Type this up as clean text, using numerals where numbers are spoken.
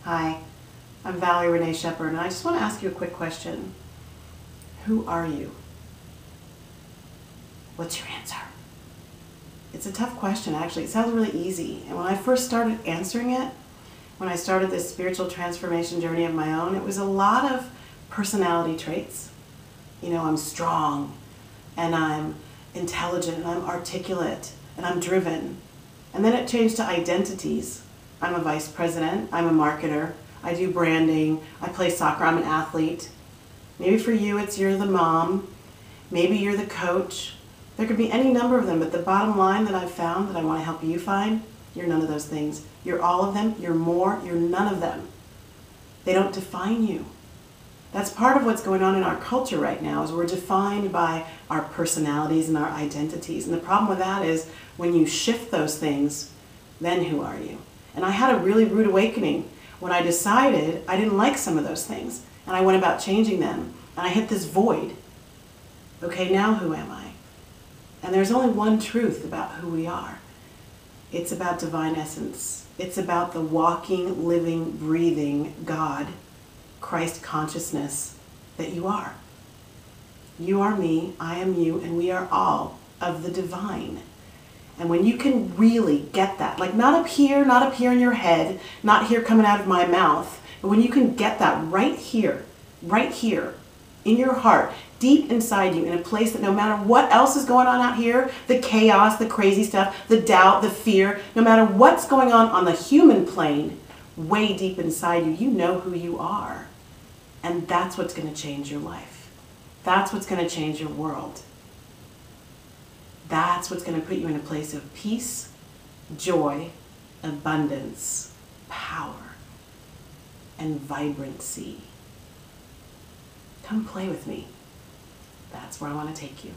Hi, I'm Valerie Renee Shepard, and I just want to ask you a quick question. Who are you? What's your answer? It's a tough question, actually. It sounds really easy. And when I first started answering it, when I started this spiritual transformation journey of my own, it was a lot of personality traits. You know, I'm strong, and I'm intelligent, and I'm articulate, and I'm driven. And then it changed to identities. I'm a vice president, I'm a marketer, I do branding, I play soccer, I'm an athlete. Maybe for you it's you're the mom, maybe you're the coach. There could be any number of them, but the bottom line that I've found that I want to help you find, you're none of those things. You're all of them, you're more, you're none of them. They don't define you. That's part of what's going on in our culture right now, is we're defined by our personalities and our identities. And the problem with that is when you shift those things, then who are you? And I had a really rude awakening when I decided I didn't like some of those things. And I went about changing them. And I hit this void. Okay, now who am I? And there's only one truth about who we are. It's about divine essence. It's about the walking, living, breathing God, Christ consciousness that you are. You are me, I am you, and we are all of the divine. And when you can really get that, like not up here in your head, not here coming out of my mouth, but when you can get that right here in your heart, deep inside you, in a place that no matter what else is going on out here, the chaos, the crazy stuff, the doubt, the fear, no matter what's going on the human plane, way deep inside you, you know who you are. And that's what's going to change your life. That's what's going to change your world. That's what's going to put you in a place of peace, joy, abundance, power, and vibrancy. Come play with me. That's where I want to take you.